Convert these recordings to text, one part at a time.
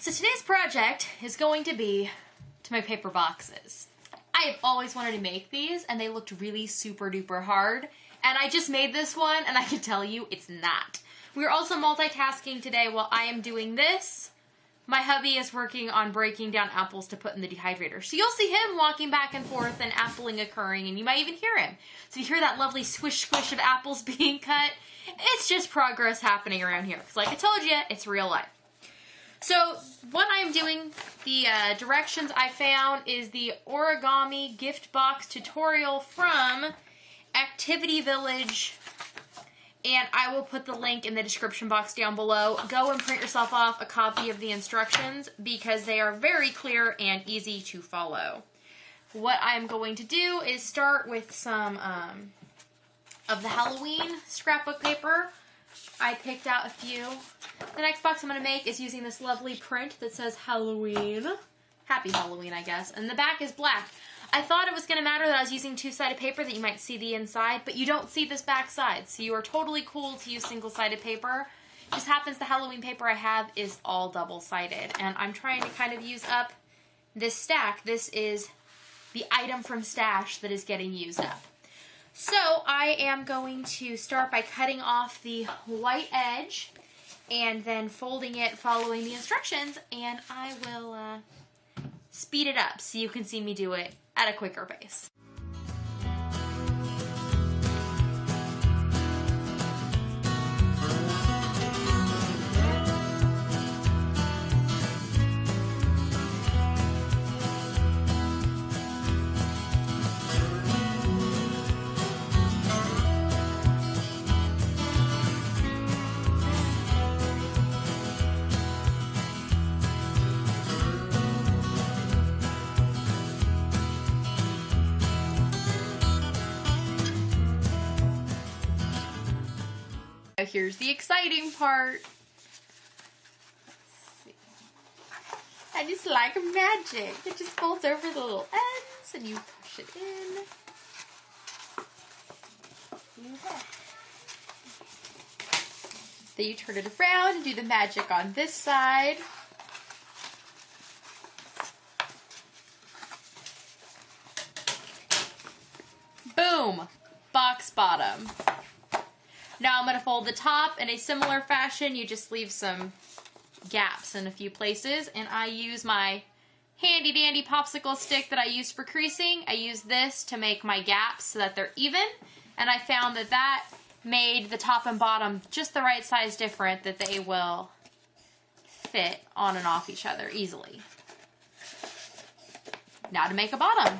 So today's project is going to be to my paper boxes. I have always wanted to make these, and they looked really super duper hard. And I just made this one, and I can tell you it's not. We're also multitasking today while I am doing this. My hubby is working on breaking down apples to put in the dehydrator. So you'll see him walking back and forth and appling occurring, and you might even hear him. So you hear that lovely swish squish of apples being cut. It's just progress happening around here. Because like I told you, it's real life. So what I'm doing, the directions I found is the origami gift box tutorial from Activity Village, and I will put the link in the description box down below. Go and print yourself off a copy of the instructions because they are very clear and easy to follow. What I'm going to do is start with some of the Halloween scrapbook paper. I picked out a few. The next box I'm going to make is using this lovely print that says Halloween. Happy Halloween, I guess. And the back is black. I thought it was going to matter that I was using two-sided paper, that you might see the inside, but you don't see this back side. So you are totally cool to use single-sided paper. Just happens the Halloween paper I have is all double-sided. And I'm trying to kind of use up this stack. This is the item from Stash that is getting used up. So I am going to start by cutting off the white edge and then folding it following the instructions, and I will speed it up so you can see me do it at a quicker pace. Here's the exciting part. Let's see. And it's like magic. It just folds over the little ends and you push it in. Then you turn it around and do the magic on this side. Boom! Box bottom. Now I'm going to fold the top in a similar fashion. You just leave some gaps in a few places. And I use my handy dandy popsicle stick that I use for creasing. I use this to make my gaps so that they're even. And I found that that made the top and bottom just the right size different, that they will fit on and off each other easily. Now to make a bottom.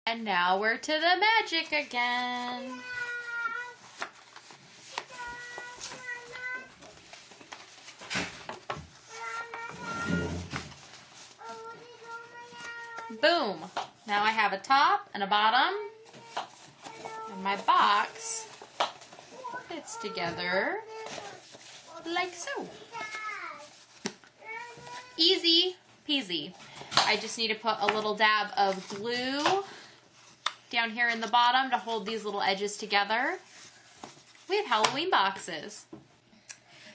And now we're to the magic again. Boom. Now I have a top and a bottom. And my box fits together like so. Easy peasy. I just need to put a little dab of glue down here in the bottom to hold these little edges together. We have Halloween boxes.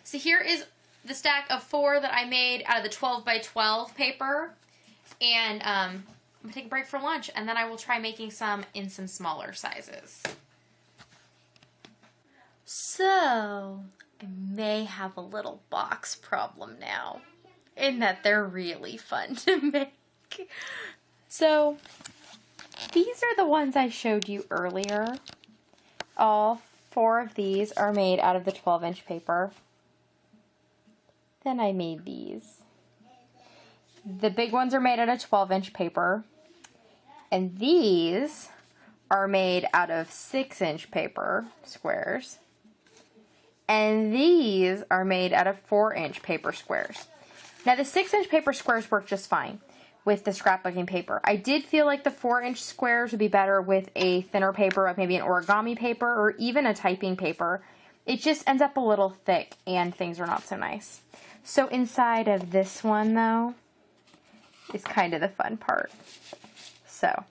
So here is the stack of 4 that I made out of the 12 by 12 paper. And I'm gonna take a break for lunch, and then I will try making some in some smaller sizes. So I may have a little box problem now, in that they're really fun to make. So these are the ones I showed you earlier. All 4 of these are made out of the 12-inch paper. Then I made these. The big ones are made out of 12-inch paper. And these are made out of 6-inch paper squares. And these are made out of 4-inch paper squares. Now the 6-inch paper squares work just fine with the scrapbooking paper. I did feel like the 4-inch squares would be better with a thinner paper, of maybe an origami paper or even a typing paper. It just ends up a little thick and things are not so nice. So inside of this one though is kind of the fun part. So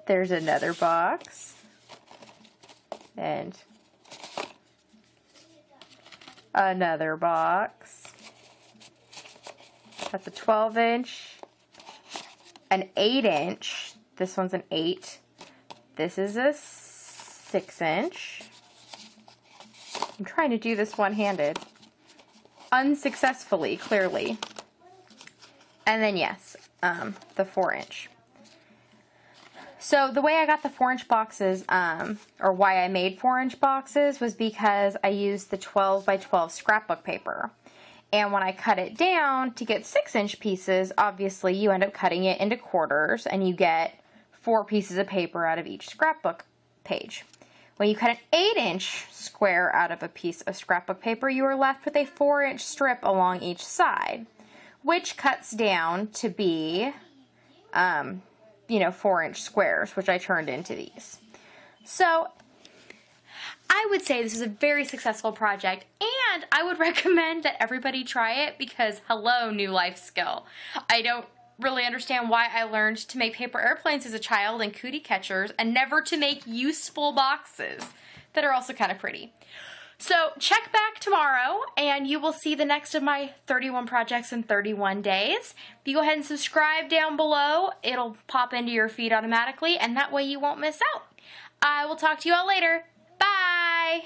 there's another box and another box. That's a 12-inch, an 8-inch. This one's an 8. This is a 6-inch. I'm trying to do this one-handed. Unsuccessfully, clearly. And then, yes, the 4-inch. So the way I got the 4-inch boxes, or why I made 4-inch boxes, was because I used the 12 by 12 scrapbook paper. And when I cut it down to get 6-inch pieces, obviously you end up cutting it into quarters and you get 4 pieces of paper out of each scrapbook page. When you cut an 8-inch square out of a piece of scrapbook paper, you are left with a 4-inch strip along each side, which cuts down to be, 4-inch squares, which I turned into these. So I would say this is a very successful project, and I would recommend that everybody try it because, hello, new life skill. I don't really understand why I learned to make paper airplanes as a child and cootie catchers and never to make useful boxes that are also kind of pretty. So check back tomorrow and you will see the next of my 31 projects in 31 days. If you go ahead and subscribe down below, it'll pop into your feed automatically and that way you won't miss out. I will talk to you all later. Bye!